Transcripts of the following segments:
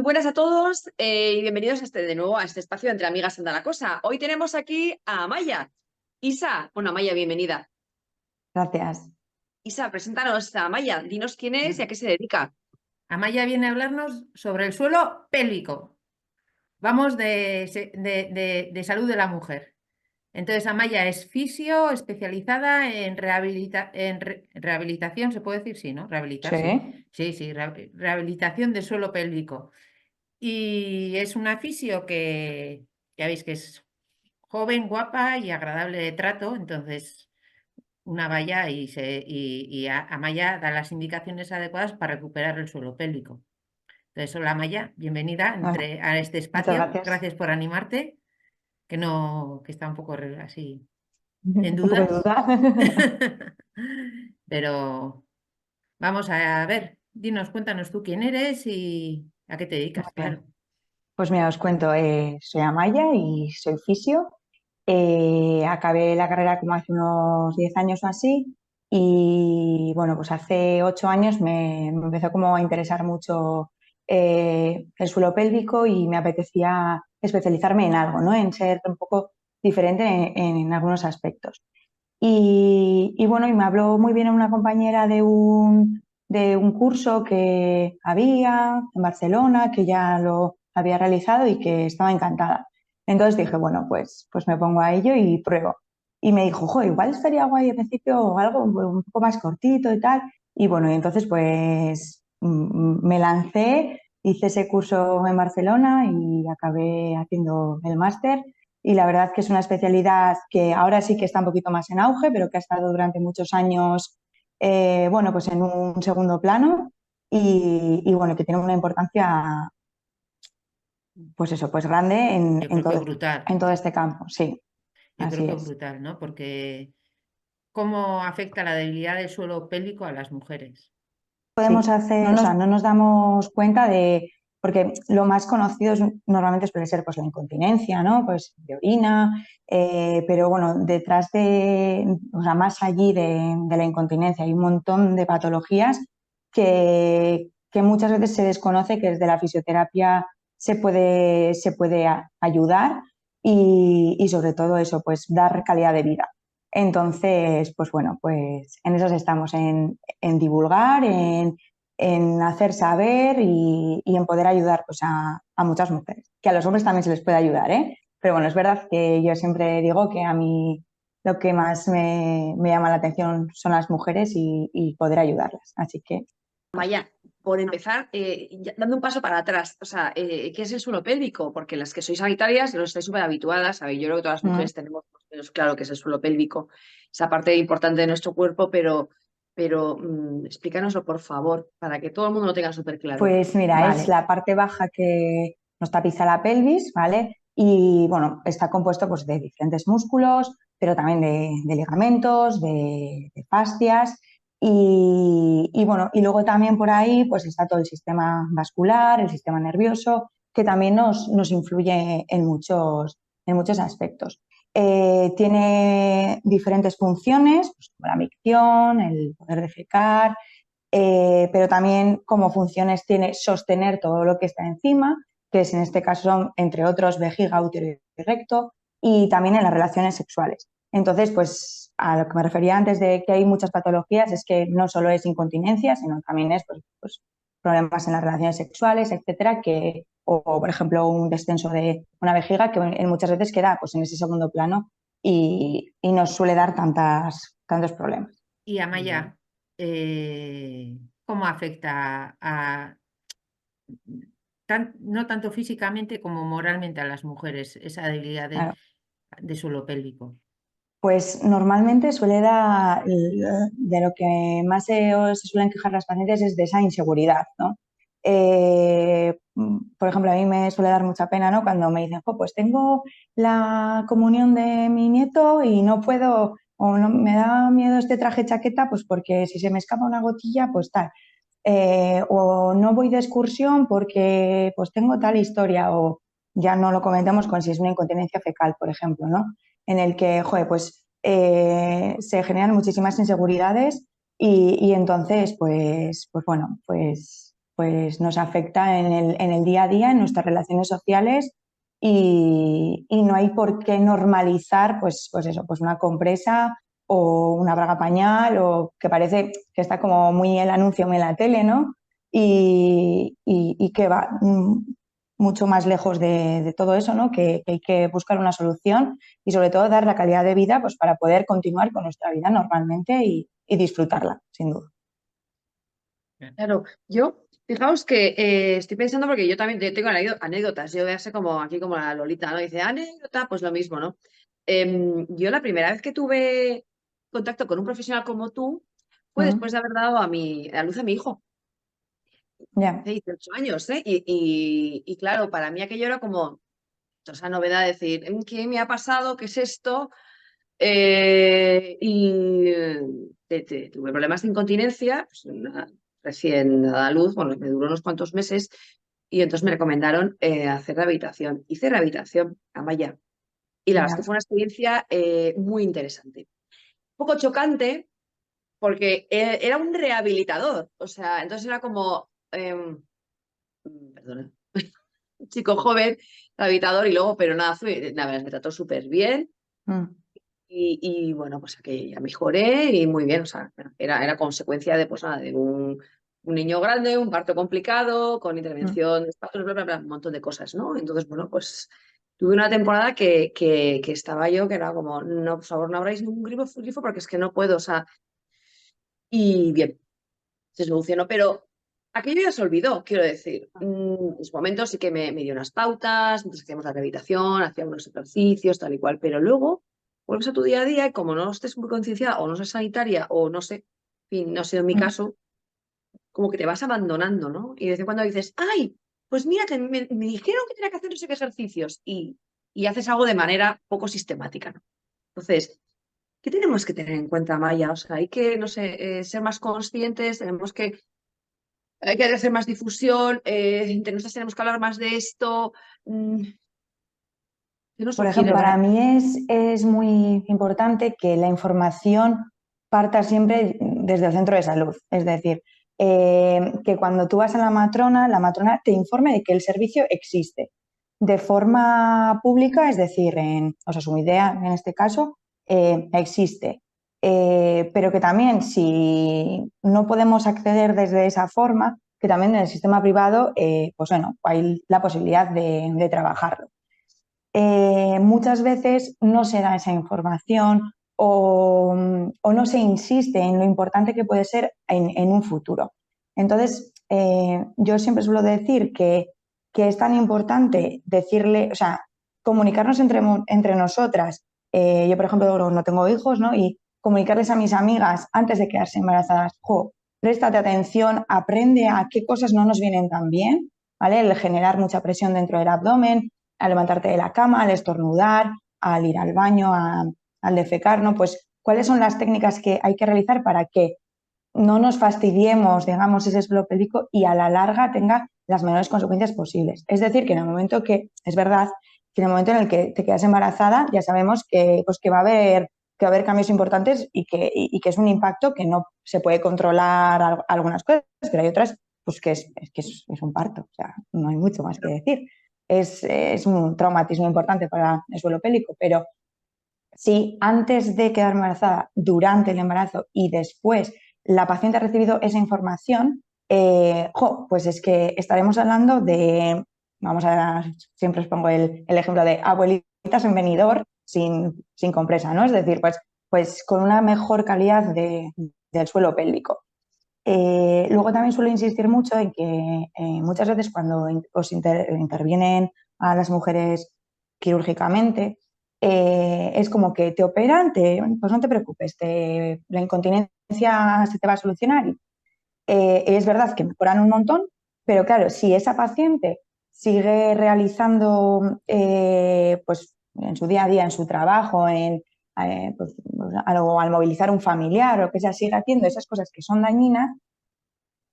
buenas a todos y bienvenidos de nuevo a este espacio entre amigas anda la cosa. Hoy tenemos aquí a Amaya. Isa, bueno, Amaya, bienvenida. Gracias. Isa, preséntanos a Amaya, dinos quién es y a qué se dedica. Amaya viene a hablarnos sobre el suelo pélvico. Vamos de salud de la mujer. Entonces, Amaya es fisio especializada en rehabilitación, se puede decir, sí, ¿no? Rehabilitar, sí. Sí, rehabilitación del suelo pélvico. Y es una fisio que ya veis que es joven, guapa y agradable de trato, entonces una valla y Amaya da las indicaciones adecuadas para recuperar el suelo pélvico. Entonces, hola Amaya, bienvenida a este espacio. Muchas gracias. Gracias por animarte, que está un poco así en Un poco de dudas. duda. Pero vamos a ver, cuéntanos tú quién eres y a qué te dedicas, Muy claro. bien. Pues mira, os cuento, soy Amaya y soy fisio. Acabé la carrera como hace unos 10 años o así y bueno, pues hace 8 años me empezó como a interesar mucho el suelo pélvico y me apetecía especializarme en algo, ¿no? En ser un poco diferente en algunos aspectos. Y bueno, y me habló muy bien una compañera de un curso que había en Barcelona, que ya lo había realizado y que estaba encantada. Entonces dije, bueno, pues me pongo a ello y pruebo. Y me dijo, jo, igual estaría guay al principio algo un poco más cortito y tal. Y bueno, y entonces pues me lancé, hice ese curso en Barcelona y acabé haciendo el máster. Y la verdad que es una especialidad que ahora sí que está un poquito más en auge, pero que ha estado durante muchos años, bueno, pues en un segundo plano y bueno, que tiene una importancia, pues eso, pues grande Yo creo que brutal. en todo este campo, sí, Yo así creo que es. brutal, ¿no? Porque ¿cómo afecta la debilidad del suelo pélvico a las mujeres? Podemos hacer, o sea, no nos damos cuenta de, porque lo más conocido normalmente suele ser pues la incontinencia, ¿no? Pues de orina, pero bueno, detrás de, o sea, más allí de la incontinencia hay un montón de patologías que muchas veces se desconoce que desde la fisioterapia se puede ayudar y sobre todo eso, pues dar calidad de vida. Entonces, pues bueno, pues en eso estamos, en divulgar, en hacer saber y en poder ayudar pues, a muchas mujeres. Que a los hombres también se les puede ayudar, ¿eh? Pero bueno, es verdad que yo siempre digo que a mí lo que más me llama la atención son las mujeres y poder ayudarlas. Así que, Amaya, por empezar, dando un paso para atrás, o sea, ¿qué es el suelo pélvico? Porque las que sois sanitarias lo estáis súper habituadas, ¿sabéis? Yo creo que todas las mujeres tenemos más o menos claro que es el suelo pélvico, esa parte importante de nuestro cuerpo, pero explícanoslo, por favor, para que todo el mundo lo tenga súper claro. pues mira, es la parte baja que nos tapiza la pelvis, ¿vale? Y bueno, está compuesto pues, de diferentes músculos, pero también de ligamentos, de fascias. Y bueno, y luego también por ahí pues está todo el sistema vascular, el sistema nervioso, que también nos influye en muchos aspectos. Tiene diferentes funciones, pues, como la micción, el poder defecar, pero también como funciones tiene sostener todo lo que está encima, que es en este caso son, entre otros, vejiga, útero y recto, y también en las relaciones sexuales. Entonces, pues a lo que me refería antes de que hay muchas patologías es que no solo es incontinencia, sino también es pues, problemas en las relaciones sexuales, etcétera, o por ejemplo un descenso de una vejiga que muchas veces queda pues, en ese segundo plano y nos suele dar tantos problemas. Y Amaya, ¿cómo afecta no tanto físicamente como moralmente a las mujeres esa debilidad Claro. de suelo pélvico? Pues normalmente suele dar, de lo que más se suelen quejar las pacientes es de esa inseguridad, ¿no? Por ejemplo, a mí me suele dar mucha pena, ¿no? Cuando me dicen, "Jo, pues tengo la comunión de mi nieto y no puedo, o no, me da miedo este traje chaqueta, pues porque si se me escapa una gotilla, pues tal. O no voy de excursión porque pues tengo tal historia, o ya no lo comentamos con si es una incontinencia fecal, por ejemplo, ¿no? En el que, joder, pues se generan muchísimas inseguridades y entonces, pues bueno, pues pues nos afecta en el día a día, en nuestras relaciones sociales y no hay por qué normalizar pues eso, pues una compresa o una braga pañal o que parece que está como muy el anuncio en la tele, ¿no? Y que va mucho más lejos de todo eso, ¿no? Que hay que buscar una solución y sobre todo dar la calidad de vida pues para poder continuar con nuestra vida normalmente y disfrutarla, sin duda. Claro, yo, fijaos que estoy pensando porque yo también tengo anécdotas, yo voy a ser como aquí como la Lolita, ¿no? Dice, anécdota, pues lo mismo, ¿no? Yo la primera vez que tuve contacto con un profesional como tú fue después de haber dado a luz a mi hijo, Ya. hace 18 años, ¿eh? Y claro, para mí aquello era como esa novedad de decir, ¿qué me ha pasado? ¿Qué es esto? Tuve problemas de incontinencia, pues, recién dada a luz, bueno, me duró unos cuantos meses y entonces me recomendaron hacer rehabilitación. Hice rehabilitación, Amaya, y la verdad es que Ya. fue una experiencia muy interesante. Un poco chocante porque era un rehabilitador, o sea, entonces era como, perdona, un chico joven, rehabilitador y luego, pero nada, nada, me trató súper bien. Mm. Y bueno, pues aquí ya mejoré y muy bien, o sea, era consecuencia de, pues nada, de un niño grande, un parto complicado, con Mm. intervención de espasmos, bla, bla, bla, un montón de cosas, ¿no? Entonces, bueno, pues tuve una temporada que estaba yo, que era como, no, por favor, no abráis ningún grifo porque es que no puedo, o sea, y bien, se solucionó, pero aquello ya se olvidó, quiero decir. En su momento sí que me dio unas pautas, mientras hacíamos la rehabilitación, hacía unos ejercicios, tal y cual, pero luego vuelves a tu día a día y como no estés muy concienciada o no seas sanitaria o no sé, en fin, no ha sido mi Mm. caso, como que te vas abandonando, ¿no? Y de vez en cuando dices, ay, pues mira, que me dijeron que tenía que hacer no sé qué ejercicios y haces algo de manera poco sistemática, ¿no? Entonces, ¿qué tenemos que tener en cuenta, Maya? O sea, hay que, no sé, ser más conscientes, tenemos que hay que hacer más difusión, entre nosotros tenemos que hablar más de esto. ¿Qué nos Por ejemplo, sugiere? para mí es muy importante que la información parta siempre desde el centro de salud. Es decir, que cuando tú vas a la matrona te informe de que el servicio existe. De forma pública, es decir, o sea, su idea en este caso, existe. Pero que también si no podemos acceder desde esa forma, que también en el sistema privado, pues bueno, hay la posibilidad de trabajarlo. Muchas veces no se da esa información o no se insiste en lo importante que puede ser en un futuro. Entonces, yo siempre suelo decir que es tan importante decirle, o sea, comunicarnos entre nosotras. Yo, por ejemplo, no tengo hijos, ¿no? Y comunicarles a mis amigas antes de quedarse embarazadas, jo, préstate atención, aprende a qué cosas no nos vienen tan bien, ¿vale? El generar mucha presión dentro del abdomen, al levantarte de la cama, al estornudar, al ir al baño, al defecar, ¿no? Pues, ¿cuáles son las técnicas que hay que realizar para que no nos fastidiemos, digamos, ese suelo pélvico y a la larga tenga las menores consecuencias posibles? Es decir, que en el momento que, es verdad, que en el momento en el que te quedas embarazada, ya sabemos que, pues, que va a haber cambios importantes y que es un impacto que no se puede controlar algunas cosas, pero hay otras pues que es un parto, o sea, no hay mucho más que decir. Es un traumatismo importante para el suelo pélvico, pero si antes de quedar embarazada, durante el embarazo y después la paciente ha recibido esa información, pues es que estaremos hablando de, siempre os pongo el ejemplo de abuelitas en venidor sin compresa, ¿no? Es decir, pues con una mejor calidad del suelo pélvico. Luego también suelo insistir mucho en que muchas veces cuando intervienen a las mujeres quirúrgicamente, es como que te operan, pues no te preocupes, la incontinencia se te va a solucionar. Es verdad que mejoran un montón, pero claro, si esa paciente sigue realizando pues en su día a día, en su trabajo, pues, al movilizar un familiar o que sea, sigue haciendo esas cosas que son dañinas,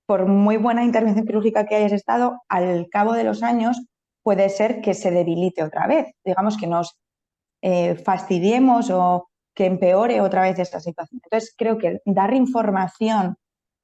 por muy buena intervención quirúrgica que hayas estado, al cabo de los años puede ser que se debilite otra vez. Digamos que nos fastidiemos o que empeore otra vez esta situación. Entonces, creo que dar información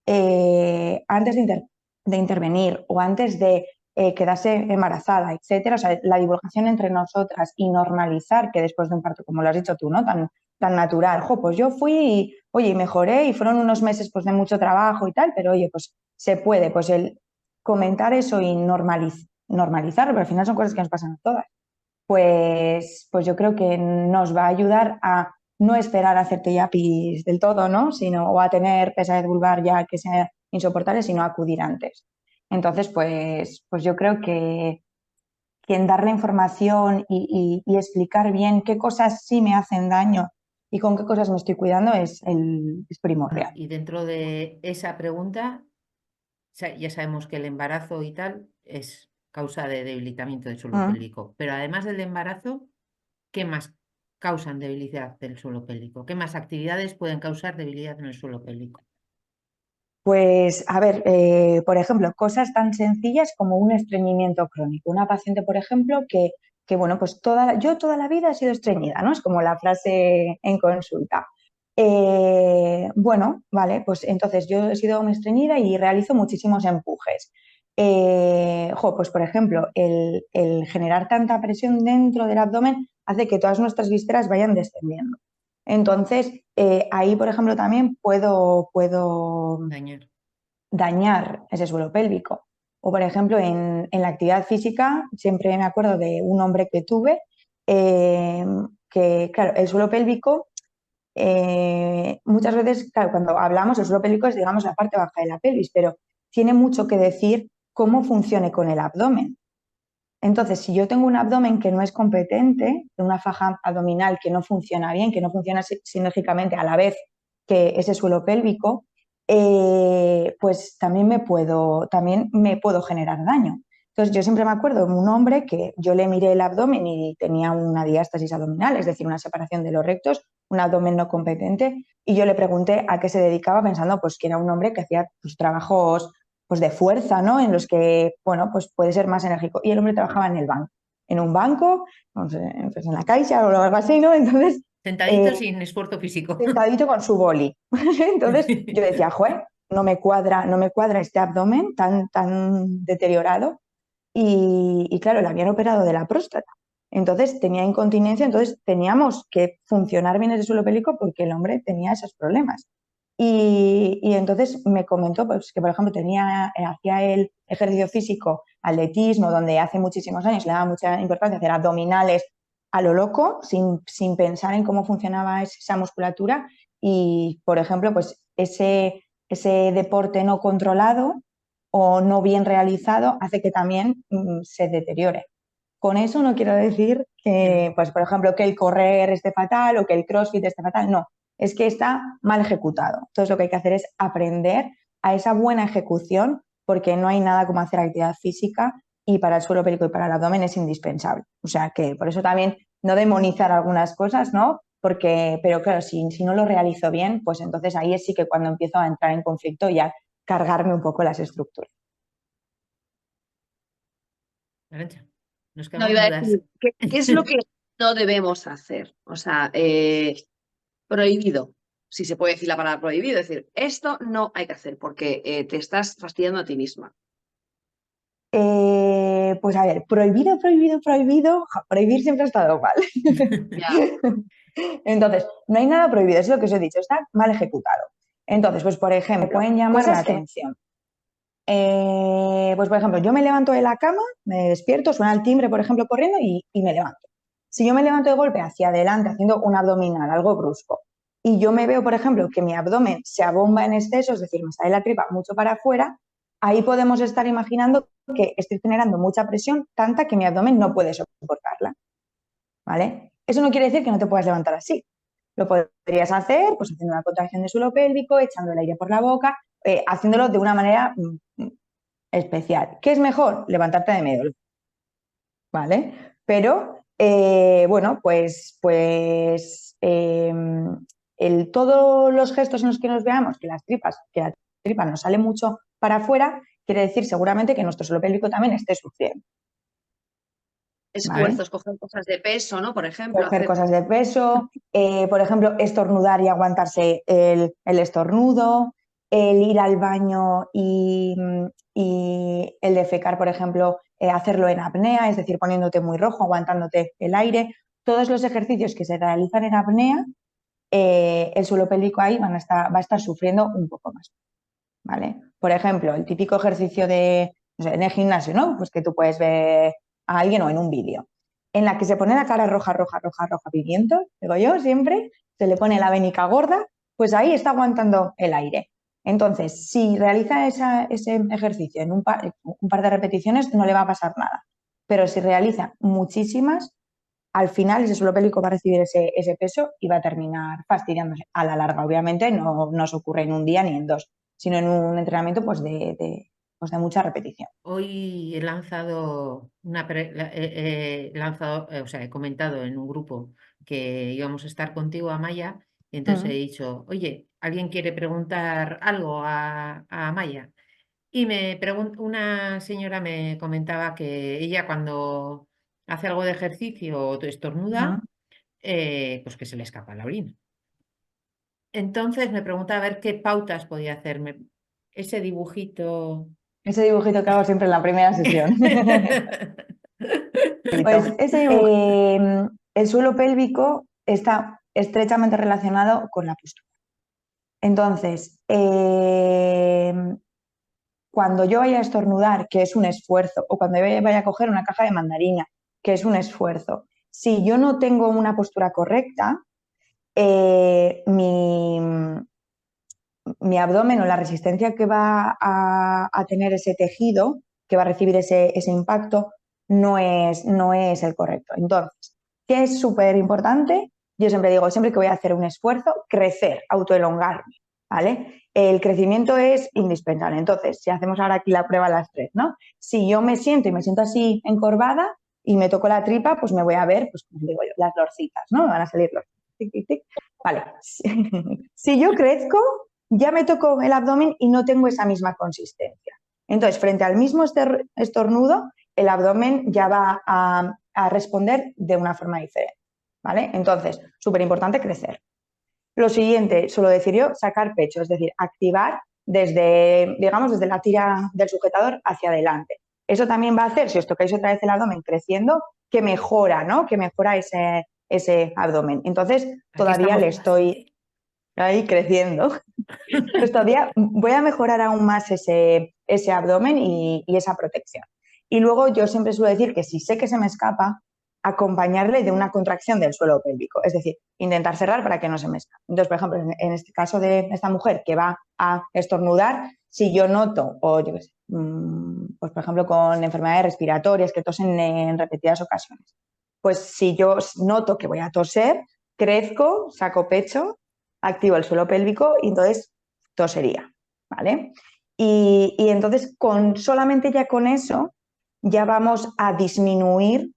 antes de intervenir o antes de quedarse embarazada, etcétera, o sea, la divulgación entre nosotras y normalizar que después de un parto, como lo has dicho tú, ¿no? Tan natural, pues yo fui y, oye, y mejoré y fueron unos meses pues de mucho trabajo y tal, pero oye, pues se puede, pues el comentar eso y normalizarlo, pero al final son cosas que nos pasan a todas, pues yo creo que nos va a ayudar a no esperar a hacerte yapis del todo, ¿no? O a tener pesadez vulvar ya que sea insoportable, sino a acudir antes. Entonces, pues yo creo que en dar la información y explicar bien qué cosas sí me hacen daño y con qué cosas me estoy cuidando es primordial. Y dentro de esa pregunta, ya sabemos que el embarazo y tal es causa de debilitamiento del suelo pélvico, pero además del embarazo, ¿qué más causan debilidad del suelo pélvico? ¿Qué más actividades pueden causar debilidad en el suelo pélvico? Pues, a ver, por ejemplo, cosas tan sencillas como un estreñimiento crónico. Una paciente, por ejemplo, que bueno, pues yo toda la vida he sido estreñida, ¿no? Es como la frase en consulta. Bueno, vale, pues entonces yo he sido muy estreñida y realizo muchísimos empujes. Pues por ejemplo, el generar tanta presión dentro del abdomen hace que todas nuestras vísceras vayan descendiendo. Entonces, ahí, por ejemplo, también puedo dañar ese suelo pélvico. O, por ejemplo, en la actividad física, siempre me acuerdo de un hombre que tuve, que, claro, el suelo pélvico, muchas veces, claro, cuando hablamos, el suelo pélvico es, digamos, la parte baja de la pelvis, pero tiene mucho que decir cómo funcione con el abdomen. Entonces, si yo tengo un abdomen que no es competente, una faja abdominal que no funciona bien, que no funciona sinérgicamente a la vez que ese suelo pélvico, pues también me puedo generar daño. Entonces, yo siempre me acuerdo de un hombre que yo le miré el abdomen y tenía una diástasis abdominal, es decir, una separación de los rectos, un abdomen no competente, y yo le pregunté a qué se dedicaba pensando pues, que era un hombre que hacía pues, trabajos pues de fuerza, ¿no? En los que, bueno, pues puede ser más enérgico. Y el hombre trabajaba en el banco, en un banco, no sé, pues en la Caixa o algo así, ¿no? Entonces... Sentadito sin esfuerzo físico. Sentadito con su boli. Entonces yo decía, joder, no me cuadra este abdomen tan deteriorado. Y claro, le habían operado de la próstata. Entonces tenía incontinencia, entonces teníamos que funcionar bien ese suelo pélvico porque el hombre tenía esos problemas. Y entonces me comentó pues, que, por ejemplo, hacía el ejercicio físico, atletismo, donde hace muchísimos años le daba mucha importancia hacer abdominales a lo loco, sin pensar en cómo funcionaba esa musculatura. Y, por ejemplo, pues ese deporte no controlado o no bien realizado hace que también se deteriore. Con eso no quiero decir que, pues, por ejemplo, que el correr esté fatal o que el CrossFit esté fatal, no, es que está mal ejecutado. Entonces lo que hay que hacer es aprender a esa buena ejecución porque no hay nada como hacer actividad física y para el suelo pélvico y para el abdomen es indispensable. O sea que por eso también no demonizar algunas cosas, ¿no? Pero claro, si no lo realizo bien, pues entonces ahí sí que cuando empiezo a entrar en conflicto y a cargarme un poco las estructuras. Nos No, quedamos iba a mudas. decir, ¿qué es lo que no debemos hacer? O sea, prohibido, si se puede decir la palabra prohibido, es decir, esto no hay que hacer porque te estás fastidiando a ti misma. Pues a ver, prohibido, prohibir siempre ha estado mal. Entonces, no hay nada prohibido, es lo que os he dicho, está mal ejecutado. Entonces, pues por ejemplo, pueden llamar la atención. Pues por ejemplo, yo me levanto de la cama, me despierto, suena el timbre, por ejemplo, corriendo y me levanto. Si yo me levanto de golpe hacia adelante haciendo un abdominal, algo brusco, y yo me veo, por ejemplo, que mi abdomen se abomba en exceso, es decir, me sale la tripa mucho para afuera, ahí podemos estar imaginando que estoy generando mucha presión, tanta que mi abdomen no puede soportarla, ¿vale? Eso no quiere decir que no te puedas levantar así. Lo podrías hacer pues haciendo una contracción de suelo pélvico, echando el aire por la boca, haciéndolo de una manera especial. ¿Qué es mejor? Levantarte de medio, ¿vale? Pero, bueno, todos los gestos en los que nos veamos que la tripa nos sale mucho para afuera, quiere decir seguramente que nuestro suelo pélvico también esté sufriendo. Esfuerzos, ¿vale? Coger cosas de peso, ¿no? Por ejemplo. Coger cosas de peso, por ejemplo, estornudar y aguantarse el estornudo, el ir al baño y el defecar, por ejemplo, hacerlo en apnea, es decir, poniéndote muy rojo, aguantándote el aire. Todos los ejercicios que se realizan en apnea, el suelo pélvico ahí va a estar sufriendo un poco más, ¿vale? Por ejemplo, el típico ejercicio no sé, en el gimnasio, ¿no? Pues que tú puedes ver a alguien o en un vídeo, en la que se pone la cara roja, roja, roja, roja, pimiento, digo yo siempre, se le pone la venica gorda, pues ahí está aguantando el aire. Entonces, si realiza ese ejercicio en un par de repeticiones, no le va a pasar nada. Pero si realiza muchísimas, al final ese suelo pélvico va a recibir ese peso y va a terminar fastidiándose. A la larga, obviamente, no se ocurre en un día ni en dos, sino en un entrenamiento pues de mucha repetición. Hoy he lanzado o sea, he comentado en un grupo que íbamos a estar contigo, Amaya, y entonces he dicho, oye, ¿alguien quiere preguntar algo a Amaya? Y una señora me comentaba que ella cuando hace algo de ejercicio o estornuda, pues que se le escapa la orina. Entonces me preguntaba a ver qué pautas podía hacerme. Ese dibujito. Ese dibujito que hago siempre en la primera sesión. Pues el suelo pélvico está estrechamente relacionado con la postura. Entonces, cuando yo vaya a estornudar, que es un esfuerzo, o cuando yo vaya a coger una caja de mandarina, que es un esfuerzo, si yo no tengo una postura correcta, mi abdomen o la resistencia que va a tener ese tejido, que va a recibir ese impacto, no es el correcto. Entonces, ¿qué es súper importante? Yo siempre digo, siempre que voy a hacer un esfuerzo, crecer, autoelongarme, ¿vale? El crecimiento es indispensable. Entonces, si hacemos ahora aquí la prueba a las 3, ¿no? Si yo me siento así encorvada y me toco la tripa, pues me voy a ver, pues como digo yo, las lorcitas, ¿no? Me van a salir los tic, tic, tic. Vale. Si yo crezco, ya me toco el abdomen y no tengo esa misma consistencia. Entonces, frente al mismo estornudo, el abdomen ya va a responder de una forma diferente, ¿vale? Entonces, súper importante crecer. Lo siguiente, suelo decir yo, sacar pecho, es decir, activar desde la tira del sujetador hacia adelante. Eso también va a hacer, si os tocáis otra vez el abdomen creciendo, que mejora, ¿no? Que mejora ese abdomen. Entonces, todavía le estoy ahí creciendo. Pues todavía voy a mejorar aún más ese abdomen y esa protección. Y luego yo siempre suelo decir que si sé que se me escapa, acompañarle de una contracción del suelo pélvico, es decir, intentar cerrar para que no se me escape. Entonces, por ejemplo, en este caso de esta mujer que va a estornudar, si yo noto, o yo qué sé, pues por ejemplo con enfermedades respiratorias que tosen en repetidas ocasiones, pues si yo noto que voy a toser, crezco, saco pecho, activo el suelo pélvico y entonces tosería, ¿vale? Y entonces solamente ya con eso ya vamos a disminuir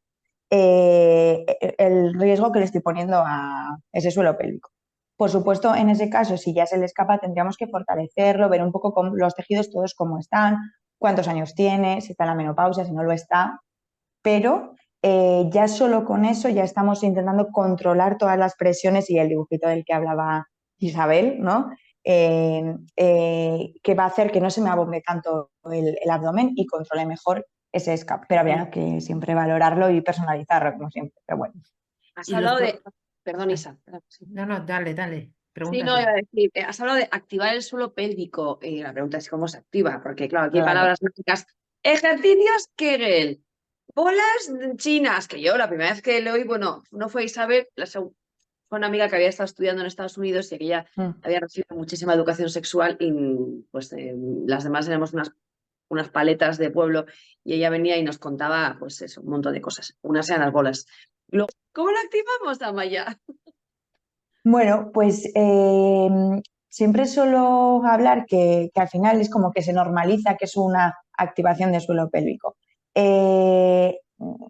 el riesgo que le estoy poniendo a ese suelo pélvico. Por supuesto, en ese caso, si ya se le escapa, tendríamos que fortalecerlo, ver un poco con los tejidos todos cómo están, cuántos años tiene, si está en la menopausia, si no lo está, pero ya solo con eso ya estamos intentando controlar todas las presiones y el dibujito del que hablaba Isabel, ¿no? Que va a hacer que no se me abombe tanto el abdomen y controle mejor ese escape. Pero habría que siempre valorarlo y personalizarlo, como siempre. Pero bueno. Has hablado de... Perdón, Isa. No, dale. Sí, no, iba a decir, has hablado de activar el suelo pélvico. La pregunta es cómo se activa, porque claro, aquí hay palabras mágicas. Ejercicios Kegel, bolas chinas, que yo la primera vez que le oí, bueno, no fue Isabel, fue una amiga que había estado estudiando en Estados Unidos y que ella había recibido muchísima educación sexual y pues las demás éramos unas paletas de pueblo y ella venía y nos contaba pues eso, un montón de cosas. Unas eran las bolas. Luego, ¿cómo lo activamos, Amaya? Bueno, pues siempre suelo hablar que al final es como que se normaliza que es una activación del suelo pélvico.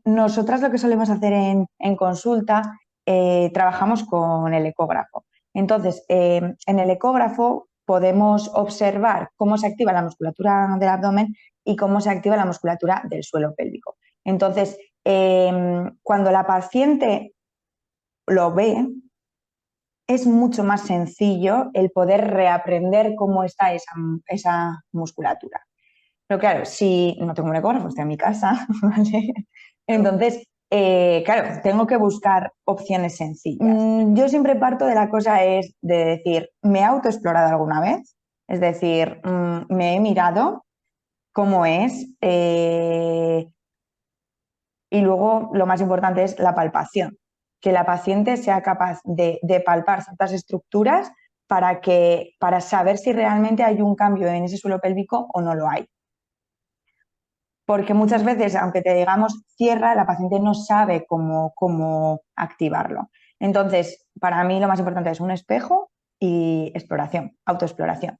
Nosotras lo que solemos hacer en consulta, trabajamos con el ecógrafo. Entonces, en el ecógrafo podemos observar cómo se activa la musculatura del abdomen y cómo se activa la musculatura del suelo pélvico. Entonces, cuando la paciente lo ve, es mucho más sencillo el poder reaprender cómo está esa musculatura. Pero claro, si no tengo un ecógrafo, estoy en mi casa, ¿vale? Entonces, claro, tengo que buscar opciones sencillas. Yo siempre parto de la cosa es de decir, ¿me he autoexplorado alguna vez? Es decir, me he mirado cómo es. Y luego lo más importante es la palpación, que la paciente sea capaz de palpar ciertas estructuras para saber si realmente hay un cambio en ese suelo pélvico o no lo hay. Porque muchas veces, aunque te digamos cierra, la paciente no sabe cómo activarlo. Entonces, para mí lo más importante es un espejo y exploración, autoexploración.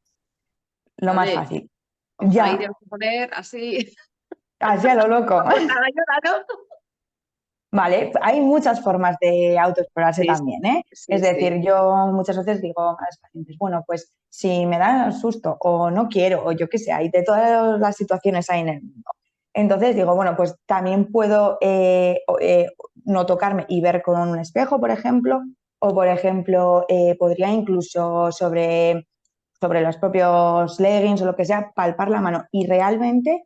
Lo más Vale, fácil. pues ahí Ya, tengo que poner así, así a lo loco. apuntada llorando. Vale, hay muchas formas de autoexplorarse Sí, también, ¿eh? sí, Es sí. decir, yo muchas veces digo a los pacientes, bueno, pues si me da susto o no quiero o yo qué sé, hay de todas las situaciones hay en el mundo. Entonces digo, bueno, pues también puedo no tocarme y ver con un espejo, por ejemplo, o por ejemplo, podría incluso sobre los propios leggings o lo que sea, palpar la mano y realmente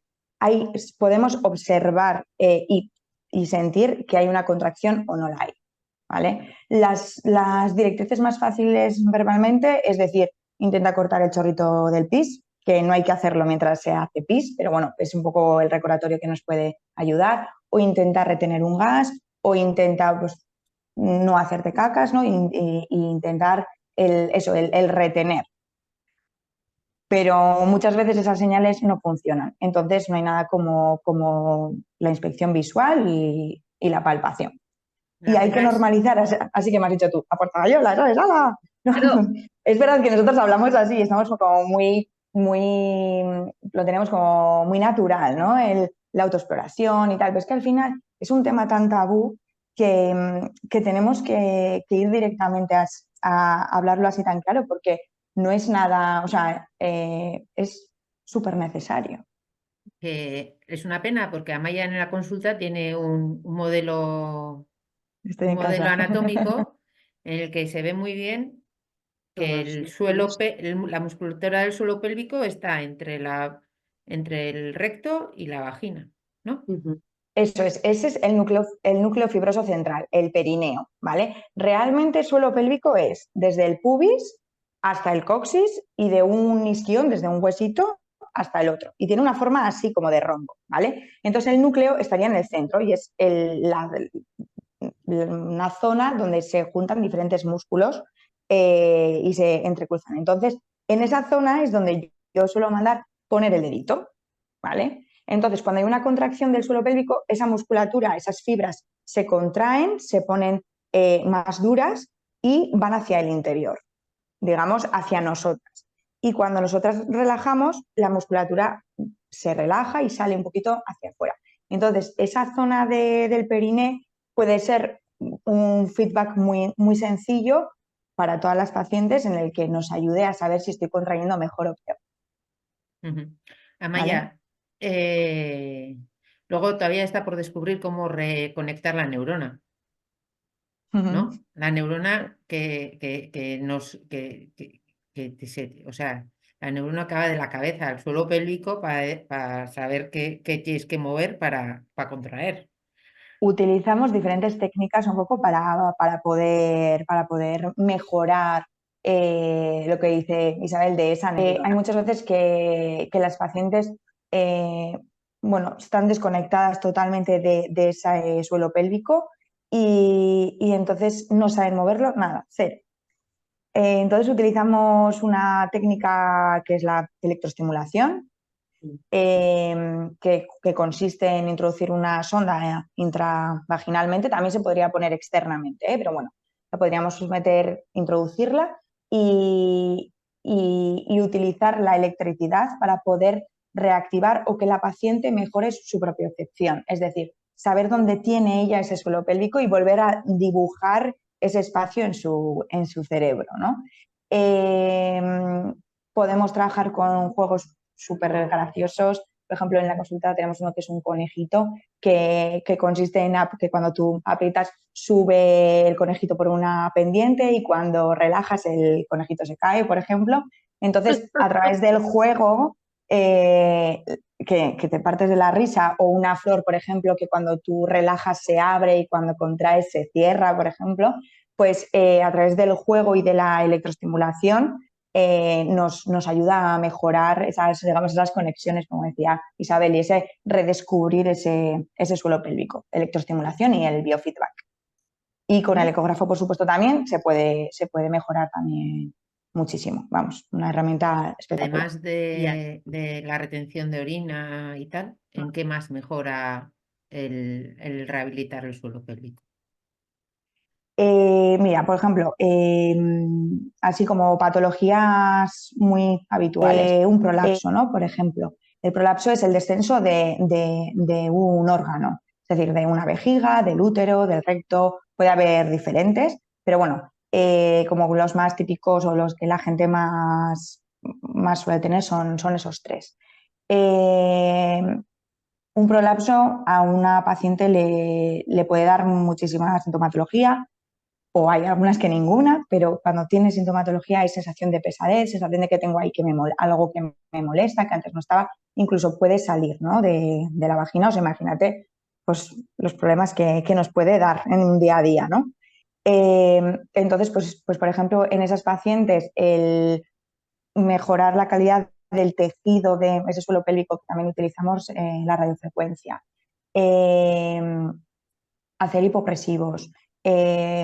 podemos observar y sentir que hay una contracción o no la hay. ¿Vale? Las directrices más fáciles verbalmente, es decir, intenta cortar el chorrito del pis, que no hay que hacerlo mientras se hace pis, pero bueno, es un poco el recordatorio que nos puede ayudar, o intenta retener un gas, o intenta pues, no hacerte cacas, ¿no? Y intentar el retener. Pero muchas veces esas señales no funcionan. Entonces no hay nada como la inspección visual y la palpación. Y La hay que pena es normalizar, así que me has dicho tú, a portagallola, ¿sabes? ¡Hala! No, Claro, es verdad que nosotros hablamos así, estamos como lo tenemos como muy natural, ¿no? La autoexploración y tal, pero es que al final es un tema tan tabú que tenemos que ir directamente a hablarlo así tan claro, porque no es nada, o sea, es súper necesario. que es una pena porque Amaya en la consulta tiene Estoy un en modelo casa. anatómico en el que se ve muy bien que todos el los músculos. la musculatura del suelo pélvico está entre el recto y la vagina, ¿no? Ujú. Eso es, ese es el núcleo fibroso central, el perineo, ¿vale? Realmente el suelo pélvico es desde el pubis hasta el coxis y de un isquión, desde un huesito hasta el otro. Y tiene una forma así como de rombo, ¿vale? Entonces el núcleo estaría en el centro y es una zona donde se juntan diferentes músculos y se entrecruzan. Entonces, en esa zona es donde yo suelo mandar poner el dedito, ¿vale? Entonces, cuando hay una contracción del suelo pélvico, esa musculatura, esas fibras se contraen, se ponen más duras y van hacia el interior, digamos, hacia nosotras. Y cuando nosotras relajamos, la musculatura se relaja y sale un poquito hacia afuera. Entonces, esa zona del periné puede ser un feedback muy, muy sencillo para todas las pacientes en el que nos ayude a saber si estoy contrayendo mejor o peor. Ujú. ¿Vale? Amaya, luego todavía está por descubrir cómo reconectar la neurona, Uh-huh. ¿no? La neurona que nos, o sea, la neurona que va de la cabeza al suelo pélvico para saber qué tienes que mover para contraer. Utilizamos diferentes técnicas un poco para poder mejorar lo que dice Isabel de esa neurona. Hay muchas veces que las pacientes bueno, están desconectadas totalmente de ese suelo pélvico y entonces no saben moverlo, nada, cero. Entonces utilizamos una técnica que es la electroestimulación, que consiste en introducir una sonda intravaginalmente, también se podría poner externamente, pero bueno, la podríamos meter, introducirla y utilizar la electricidad para poder reactivar o que la paciente mejore su propiocepción, es decir, saber dónde tiene ella ese suelo pélvico y volver a dibujar ese espacio en su cerebro, ¿no? Podemos trabajar con juegos súper graciosos, por ejemplo, en la consulta tenemos uno que es un conejito que consiste en que cuando tú aprietas sube el conejito por una pendiente y cuando relajas el conejito se cae, por ejemplo. Entonces, a través del juego, que te partes de la risa, o una flor, por ejemplo, que cuando tú relajas se abre y cuando contraes se cierra, por ejemplo, pues a través del juego y de la electroestimulación nos ayuda a mejorar digamos, esas conexiones, como decía Isabel, y ese redescubrir ese suelo pélvico, electroestimulación y el biofeedback. Y con el ecógrafo, por supuesto, también se puede mejorar también muchísimo. Vamos, una herramienta espectacular. Además de la retención de orina y tal, ¿en qué más mejora el rehabilitar el suelo pélvico? Mira, por ejemplo, así como patologías muy habituales, un prolapso, ¿no? Por ejemplo, el prolapso es el descenso de un órgano, es decir, de una vejiga, del útero, del recto, puede haber diferentes, pero bueno, como los más típicos o los que la gente más suele tener son esos tres. Un prolapso a una paciente le puede dar muchísima sintomatología, o hay algunas que ninguna, pero cuando tiene sintomatología hay sensación de pesadez, sensación de que tengo ahí algo que me molesta, que antes no estaba, incluso puede salir, ¿no? de la vagina. O sea, imagínate pues, los problemas que nos puede dar en un día a día, ¿no? Entonces, pues, por ejemplo, en esas pacientes, el mejorar la calidad del tejido de ese suelo pélvico, que también utilizamos la radiofrecuencia, hacer hipopresivos,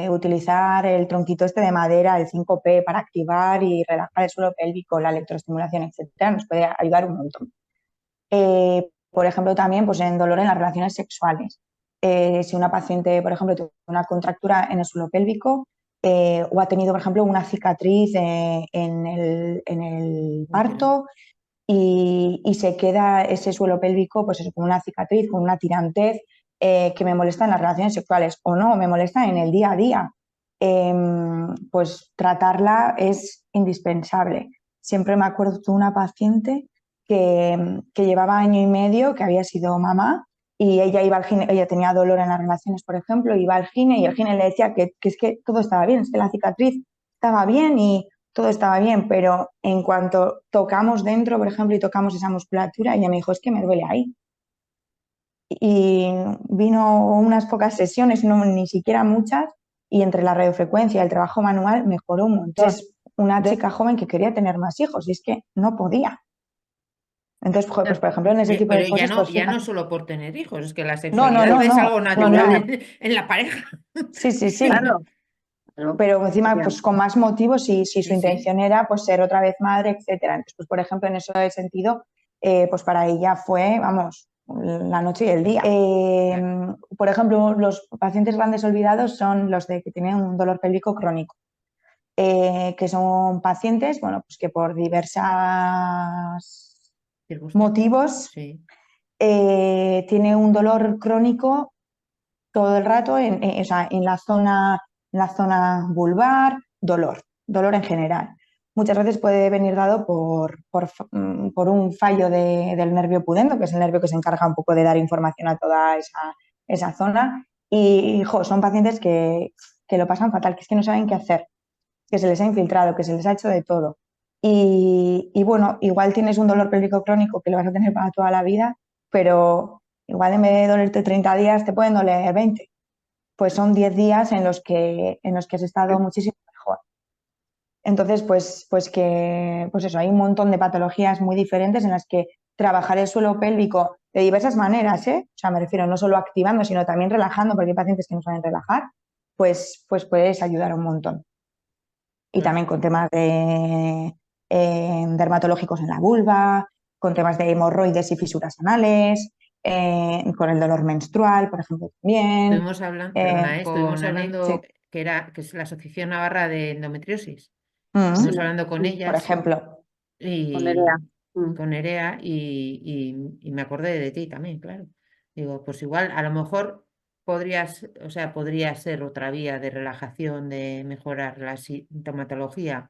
utilizar el tronquito este de madera, el 5P, para activar y relajar el suelo pélvico, la electroestimulación, etcétera, nos puede ayudar un montón. Por ejemplo, también pues, en dolor en las relaciones sexuales. Si una paciente, por ejemplo, tiene una contractura en el suelo pélvico o ha tenido, por ejemplo, una cicatriz en el parto y se queda ese suelo pélvico, pues eso, con una cicatriz, con una tirantez que me molesta en las relaciones sexuales o no, me molesta en el día a día, pues tratarla es indispensable. Siempre me acuerdo de una paciente que llevaba año y medio, que había sido mamá, y ella iba al gine, ella tenía dolor en las relaciones, por ejemplo, iba al gine y el gine le decía que es que todo estaba bien, es que la cicatriz estaba bien y todo estaba bien, pero en cuanto tocamos dentro, por ejemplo, y tocamos esa musculatura, ella me dijo, es que me duele ahí. Y vino unas pocas sesiones, no, ni siquiera muchas, y entre la radiofrecuencia y el trabajo manual mejoró un montón. Es una chica joven que quería tener más hijos y es que no podía. Entonces, pues, por ejemplo, en ese tipo de Pero cosas, pues ya no solo por tener hijos, es que la no, sexualidad es algo natural en la pareja. Sí. Claro. Pero encima, pues con más motivos, si su Sí. intención era pues ser otra vez madre, etcétera. Entonces, pues, por ejemplo, en ese sentido, pues para ella fue, vamos, la noche y el día. Por ejemplo, los pacientes grandes olvidados son los que tienen un dolor pélvico crónico, que son pacientes, bueno, pues que por diversos motivos tiene un dolor crónico todo el rato o sea, en la zona vulvar, dolor en general. Muchas veces puede venir dado por un fallo del nervio pudendo, que es el nervio que se encarga un poco de dar información a toda esa zona. Y son pacientes que lo pasan fatal, que es que no saben qué hacer, que se les ha infiltrado, que se les ha hecho de todo. Y bueno, igual tienes un dolor pélvico crónico que lo vas a tener para toda la vida, pero igual en vez de dolerte 30 días te pueden doler 20. Pues son 10 días en los que has estado muchísimo mejor. Entonces, pues eso, hay un montón de patologías muy diferentes en las que trabajar el suelo pélvico de diversas maneras, o sea, me refiero no solo activando, sino también relajando, porque hay pacientes que no saben relajar, pues puedes ayudar un montón. Y también con temas de dermatológicos en la vulva, con temas de hemorroides y fisuras anales, con el dolor menstrual, por ejemplo, también. Estuvimos hablando que es la Asociación Navarra de Endometriosis. Estuvimos hablando con ellas. Por ejemplo. Con Nerea y me acordé de ti también, claro. Digo, pues igual, a lo mejor podría ser otra vía de relajación, de mejorar la sintomatología.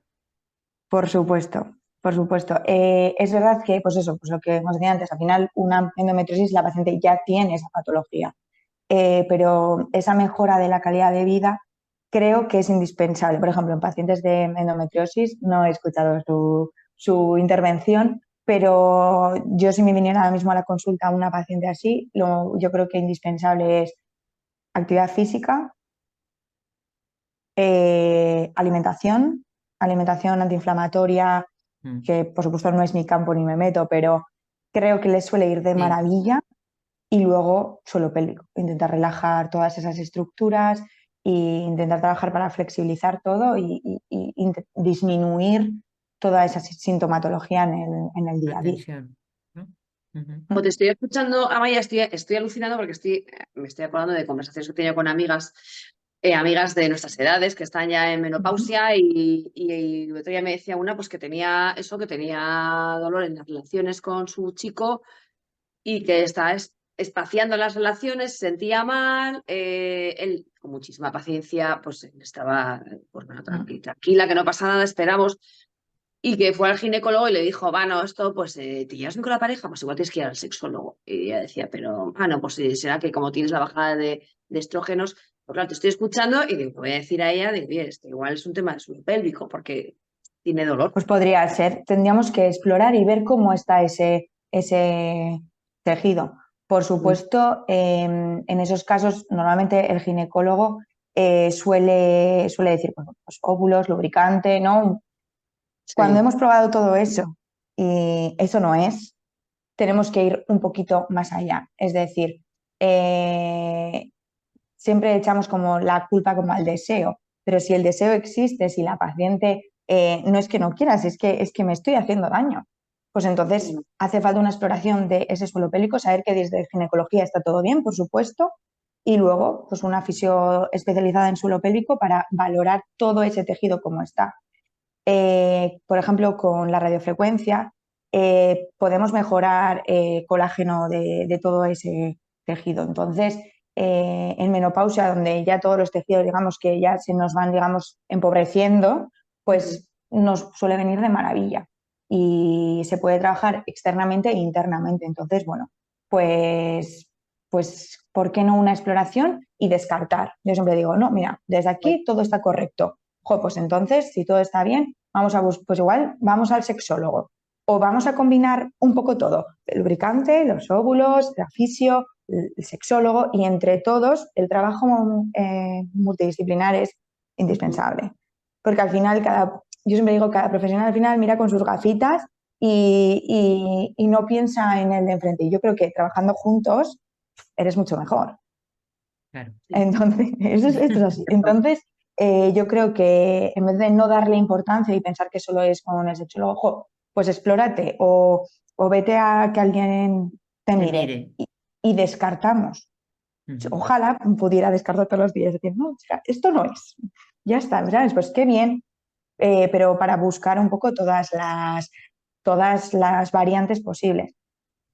Por supuesto. Por supuesto. Es verdad que, pues eso, pues lo que hemos decía antes, al final una endometriosis la paciente ya tiene esa patología, pero esa mejora de la calidad de vida creo que es indispensable. Por ejemplo, en pacientes de endometriosis no he escuchado su intervención, pero yo si me viniera ahora mismo a la consulta una paciente así, yo creo que indispensable es actividad física, alimentación antiinflamatoria, que por supuesto no es mi campo ni me meto, pero creo que les suele ir de Sí, maravilla. Y luego suelo pélvico, intentar relajar todas esas estructuras e intentar trabajar para flexibilizar todo y disminuir toda esa sintomatología en el día la a día. tensión, ¿no? Ujú. Como te estoy escuchando, Amaya, estoy alucinando porque me estoy acordando de conversaciones que he tenido con amigas, amigas de nuestras edades que están ya en menopausia y el otro día me decía una pues que tenía eso, que tenía dolor en las relaciones con su chico y que estaba espaciando las relaciones, se sentía mal, él con muchísima paciencia pues estaba pues, bueno, tranquila, que no pasa nada, esperamos. Y que fue al ginecólogo y le dijo, no, esto, pues, ¿te llevas bien con la pareja? Pues igual tienes que ir al sexólogo. Y ella decía, pero, no, pues será que como tienes la bajada de estrógenos, pues claro, te estoy escuchando y digo, voy a decir a ella, digo, oye, igual es un tema de suelo pélvico, porque tiene dolor. Pues podría ser, tendríamos que explorar y ver cómo está ese tejido. Por Mm. supuesto, en esos casos normalmente el ginecólogo suele decir, bueno, pues óvulos, lubricante, ¿no? Cuando Sí. hemos probado todo eso y eso no es, tenemos que ir un poquito más allá. Es decir, eh, siempre echamos como la culpa como al deseo, pero si el deseo existe, si la paciente no es que no quieras, es que me estoy haciendo daño, pues entonces Mm. hace falta una exploración de ese suelo pélvico, saber que desde ginecología está todo bien, por supuesto, y luego pues una fisio especializada en suelo pélvico para valorar todo ese tejido como está. Por ejemplo, con la radiofrecuencia podemos mejorar colágeno de todo ese tejido. Entonces, en menopausia, donde ya todos los tejidos, digamos, que ya se nos van, digamos, empobreciendo, pues nos suele venir de maravilla. Y se puede trabajar externamente e internamente. Entonces, bueno, pues, ¿por qué no una exploración y descartar? Yo siempre digo, no, mira, desde aquí todo está correcto. Pues entonces, si todo está bien, pues igual vamos al sexólogo o vamos a combinar un poco todo, el lubricante, los óvulos, la fisio, el sexólogo y entre todos el trabajo multidisciplinar es indispensable. Porque al final, yo siempre digo, cada profesional al final mira con sus gafitas y no piensa en el de enfrente. Y yo creo que trabajando juntos eres mucho mejor. Claro. Entonces, esto es así. Entonces, yo creo que en vez de no darle importancia y pensar que solo es con el sexólogo, pues explórate o vete a que alguien te Te mire mire. y descartamos. Ojalá pudiera descartar todos los días, decir, no, esto no es. Ya está, ¿sabes? Pues qué bien, pero para buscar un poco todas las variantes posibles,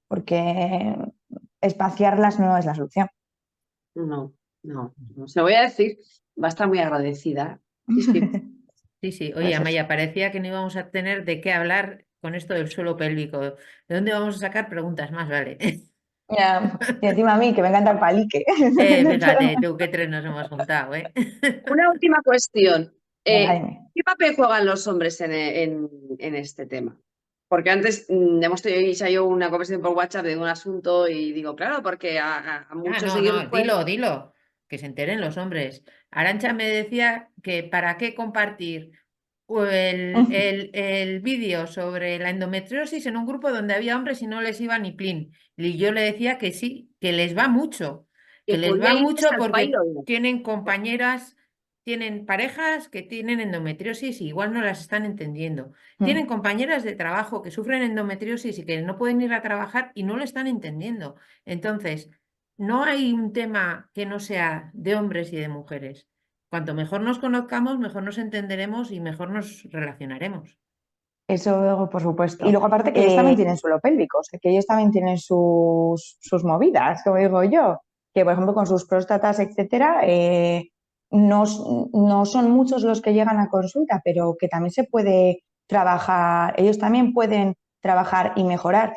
porque espaciarlas no es la solución. No, se lo voy a decir, va a estar muy agradecida. Sí, sí. Sí, sí. Oye, Pues eso. Amaya, parecía que no íbamos a tener de qué hablar con esto del suelo pélvico. ¿De dónde vamos a sacar preguntas más? Vale. Ya, y encima a mí, que me encanta el palique. Fíjate, tú qué tres nos hemos juntado, ¿eh? Una última cuestión. Venga, dime. ¿Qué papel juegan los hombres en este tema? Porque antes hemos tenido yo una conversación por WhatsApp de un asunto y digo, claro, porque a Ah, muchos no, seguidores no, pues, dilo, que se enteren los hombres. Arancha me decía que para qué compartir el vídeo sobre la endometriosis en un grupo donde había hombres y no les iba ni plin. Y yo le decía que sí, que les va mucho, que que les podía va irse mucho al porque pairo. tienen compañeras, tienen parejas que tienen endometriosis y igual no las están entendiendo. Tienen compañeras de trabajo que sufren endometriosis y que no pueden ir a trabajar y no lo están entendiendo. Entonces, no hay un tema que no sea de hombres y de mujeres. Cuanto mejor nos conozcamos, mejor nos entenderemos y mejor nos relacionaremos. Eso, por supuesto. Y luego, aparte, que ellos también tienen suelo pélvico, o sea, que ellos también tienen sus movidas, como digo yo, que por ejemplo con sus próstatas, etcétera, no son muchos los que llegan a consulta, pero que también se puede trabajar, ellos también pueden trabajar y mejorar.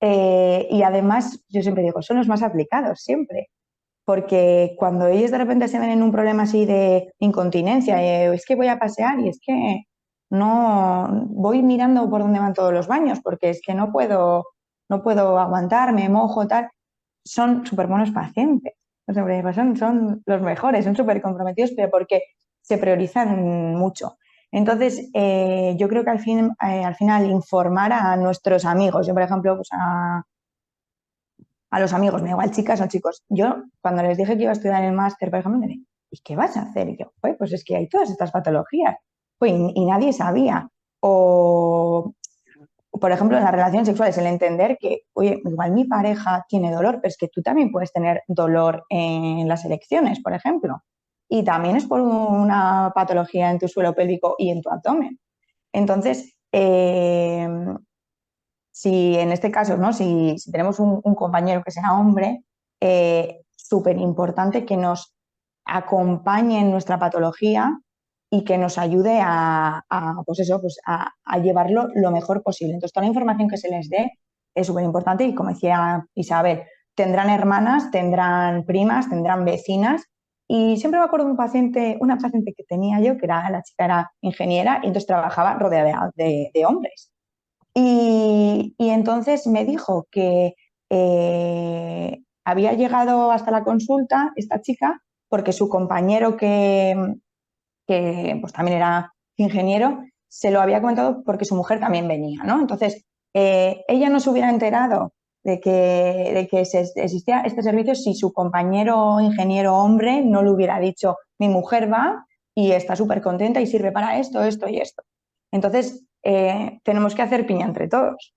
Y además, yo siempre digo, son los más aplicados, siempre. Porque cuando ellos de repente se ven en un problema así de incontinencia, es que voy a pasear y es que no voy mirando por dónde van todos los baños, porque es que no puedo aguantar, me mojo, tal. Son súper buenos pacientes. Son los mejores, son súper comprometidos, pero porque se priorizan mucho. Entonces, yo creo que al final informar a nuestros amigos, yo por ejemplo, pues a los amigos, me da igual chicas o chicos, yo cuando les dije que iba a estudiar el máster, por ejemplo, me dije, ¿y qué vas a hacer? Y yo, pues es que hay todas estas patologías, y nadie sabía. O, por ejemplo, en las relaciones sexuales, el entender que, oye, igual mi pareja tiene dolor, pero es que tú también puedes tener dolor en las erecciones, por ejemplo. Y también es por una patología en tu suelo pélvico y en tu abdomen. Entonces, si en este caso, ¿no? Si tenemos un compañero que sea hombre, súper importante que nos acompañe en nuestra patología y que nos ayude pues eso, pues a llevarlo lo mejor posible. Entonces, toda la información que se les dé es súper importante y como decía Isabel, tendrán hermanas, tendrán primas, tendrán vecinas. Y siempre me acuerdo de una paciente que tenía yo, que la chica era ingeniera y entonces trabajaba rodeada de hombres. Y entonces me dijo que había llegado hasta la consulta esta chica porque su compañero que pues también era ingeniero se lo había comentado porque su mujer también venía, ¿no? Entonces ella no se hubiera enterado de que existía este servicio si su compañero ingeniero hombre no le hubiera dicho mi mujer va y está súper contenta y sirve para esto, esto y esto. Entonces, tenemos que hacer piña entre todos,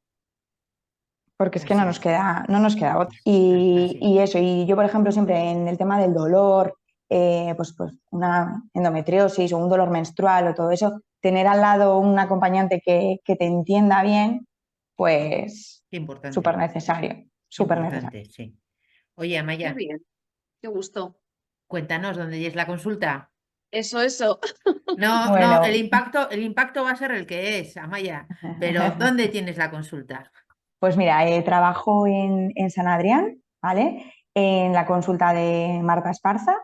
porque es que no nos queda otra. Y eso, y yo, por ejemplo, siempre en el tema del dolor, pues una endometriosis o un dolor menstrual o todo eso, tener al lado un acompañante que te entienda bien, pues súper necesario, súper necesario. Sí. Oye, Amaya. Qué bien, qué gusto. Cuéntanos dónde es la consulta. Eso. No, Bueno. el impacto va a ser el que es, Amaya, pero ¿dónde tienes la consulta? Pues mira, trabajo en San Adrián, ¿vale? En la consulta de Marta Esparza,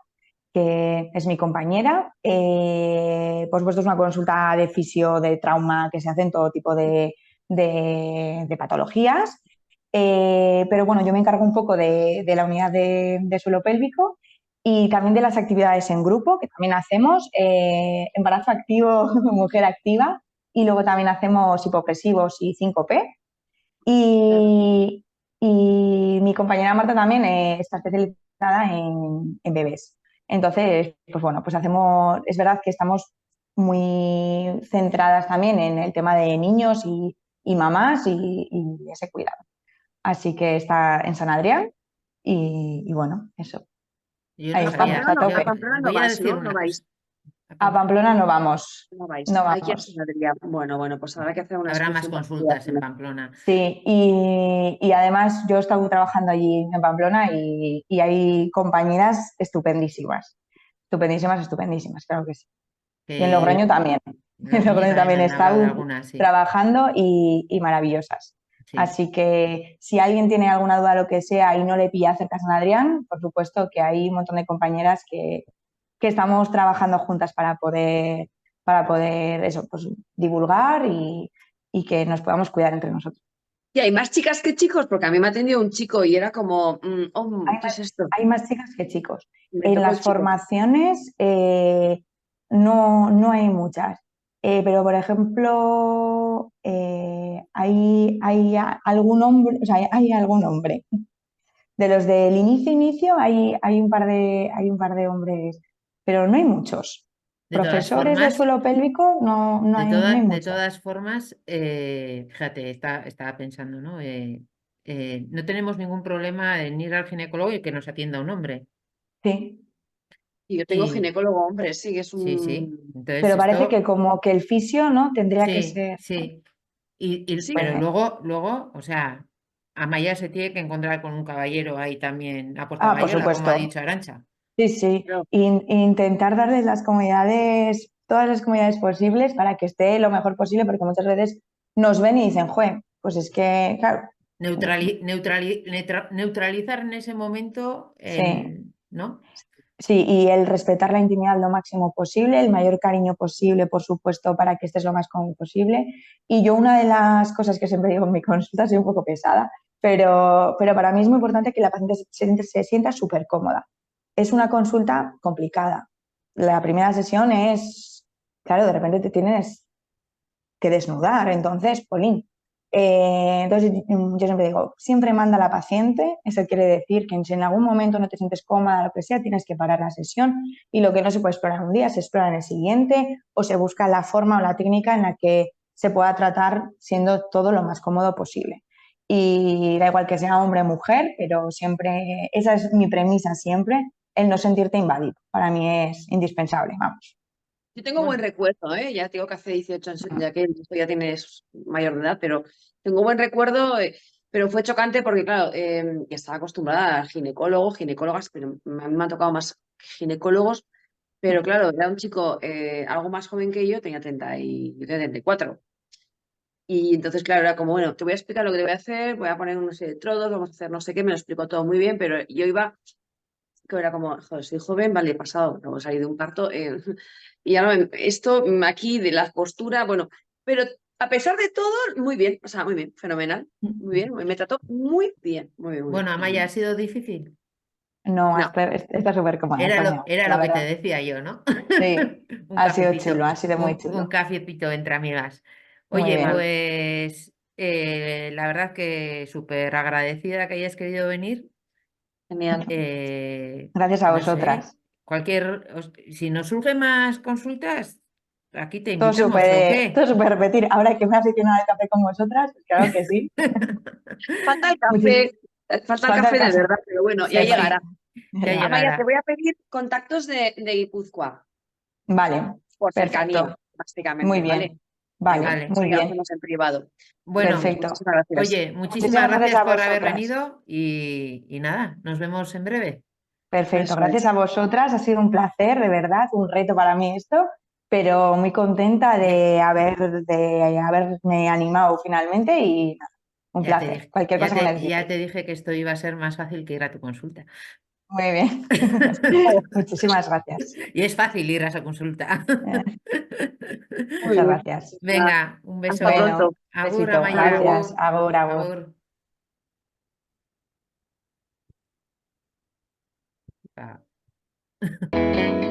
que es mi compañera. Por supuesto, es una consulta de fisio, de trauma, que se hacen todo tipo de patologías. Pero bueno, yo me encargo un poco de la unidad de suelo pélvico y también de las actividades en grupo, que también hacemos, embarazo activo, mujer activa, y luego también hacemos hipopresivos y 5P. Y, y mi compañera Marta también está especializada en bebés. Entonces, pues bueno, pues es verdad que estamos muy centradas también en el tema de niños y mamás y ese cuidado. Así que está en San Adrián y bueno, eso. Yo Ahí no estamos, sabía. a tope. A Pamplona no Voy a vas, decir ¿no? No una cosa. vais. A Pamplona no vamos. No vais. No Hay que ir a vamos. San Adrián. Bueno, pues habrá que hacer una Habrá más excursión para consultas en Pamplona. Sí, y además yo he estado trabajando allí en Pamplona y hay compañeras estupendísimas, estupendísimas, claro que sí. Y en Logroño también. En Logroño Logroño también también me he han hablado de estado algunas, sí. trabajando y maravillosas. Sí. Así que si alguien tiene alguna duda, lo que sea, y no le pilla cerca a San Adrián, por supuesto que hay un montón de compañeras que estamos trabajando juntas para poder eso, pues, divulgar y que nos podamos cuidar entre nosotros. ¿Y hay más chicas que chicos? Porque a mí me ha atendido un chico y era como, ¿qué es esto? Hay más chicas que chicos. Me En tocó el las chico. formaciones no hay muchas. Pero, por ejemplo, hay algún hombre, o sea, hay algún hombre. De los del inicio hay un par de hombres, pero no hay muchos. De todas Profesores de formas, suelo pélvico no hay de muchos. todas formas, fíjate, estaba pensando, ¿no? No tenemos ningún problema en ir al ginecólogo y que nos atienda un hombre. Sí. Y yo tengo Y ginecólogo hombre, sí, que es sí. un... Entonces Pero parece que esto, como que el fisio, ¿no? Tendría que sí, ser. sí. Sí, Pero Pues, luego, o sea, Amaya se tiene que encontrar con un caballero ahí también, a Puerta por Gallola, como ha supuesto. dicho Arantxa. Sí, sí. pero Intentar darles las comodidades todas las comodidades posibles para que esté lo mejor posible, porque muchas veces nos ven y dicen, joder, pues es que, claro. Neutralizar en ese momento, Sí. ¿no? Sí, y el respetar la intimidad lo máximo posible, el mayor cariño posible, por supuesto, para que estés lo más cómodo posible. Y yo una de las cosas que siempre digo en mi consulta, soy un poco pesada, pero para mí es muy importante que la paciente se sienta súper cómoda. Es una consulta complicada. La primera sesión es, claro, de repente te tienes que desnudar, entonces, polín. Entonces yo siempre digo, siempre manda a la paciente, eso quiere decir que si en algún momento no te sientes cómoda, lo que sea, tienes que parar la sesión y lo que no se puede explorar un día se explora en el siguiente o se busca la forma o la técnica en la que se pueda tratar siendo todo lo más cómodo posible. Y da igual que sea hombre o mujer, pero siempre, esa es mi premisa siempre, el no sentirte invadido. Para mí es indispensable, vamos. Yo tengo buen recuerdo, ¿eh? Ya te digo que hace 18 años, ya que esto ya tienes mayor de edad, pero tengo buen recuerdo, pero fue chocante porque, claro, ya estaba acostumbrada al ginecólogo, ginecólogas, pero a mí me han tocado más ginecólogos, pero claro, era un chico algo más joven que yo, tenía 30 y yo tenía 34. Y entonces, claro, era como, bueno, te voy a explicar lo que te voy a hacer, voy a poner unos electrodos, vamos a hacer no sé qué, me lo explicó todo muy bien, pero yo iba que era como, joder, soy joven, vale, he pasado, acabo de salir de un parto, y ya no, esto aquí de la postura, bueno, pero a pesar de todo, muy bien, o sea, muy bien, fenomenal, muy bien, me trató muy bien, muy bien, muy Bueno, bien. Amaya, ¿ha sido difícil? No, No, está súper cómoda, Era la lo que te verdad. decía yo, ¿no? Sí, Un ha sido cafecito, chulo, ha sido muy un chulo. cafecito entre amigas. Muy Oye, bien. pues la verdad que súper agradecida que hayas querido venir. genial. Gracias a No sé, vosotras. si nos surgen más consultas, aquí te invitamos, ¿o Todo qué? súper repetir. Ahora que me he aficionado al café con vosotras, pues claro que sí. Falta el Muchis- café, falta el Falta el café de café. verdad, pero bueno, ya Sí, ¿Verdad? llegará. sí, ya ¿Verdad? Amaya, te llegará. voy a pedir contactos de Guipúzcoa, Vale, por cercanía, perfecto. Muy básicamente, ¿vale? bien. Vale, Bueno, Vale. eso muy ya lo bien. hacemos en privado. Bueno, Perfecto. Muchísimas gracias. oye, muchísimas Muchísimas gracias gracias a por haber vosotras. venido y nada, nos vemos en breve. Perfecto, Eso gracias es. a vosotras. Ha sido un placer, de verdad, un reto para mí esto, pero muy contenta Ya, de haberme animado finalmente y nada, un ya te placer. dije, Cualquier cosa que ya necesitéis. te dije que esto iba a ser más fácil que ir a tu consulta. Muy bien. Muchísimas gracias. Y es fácil ir a esa consulta. Muy Muchas bien. gracias. Venga, un Hasta beso. pronto. Bueno, Agur, besito. Amaya, Adiós. Gracias. agur, Agur, agur. agur. Ah.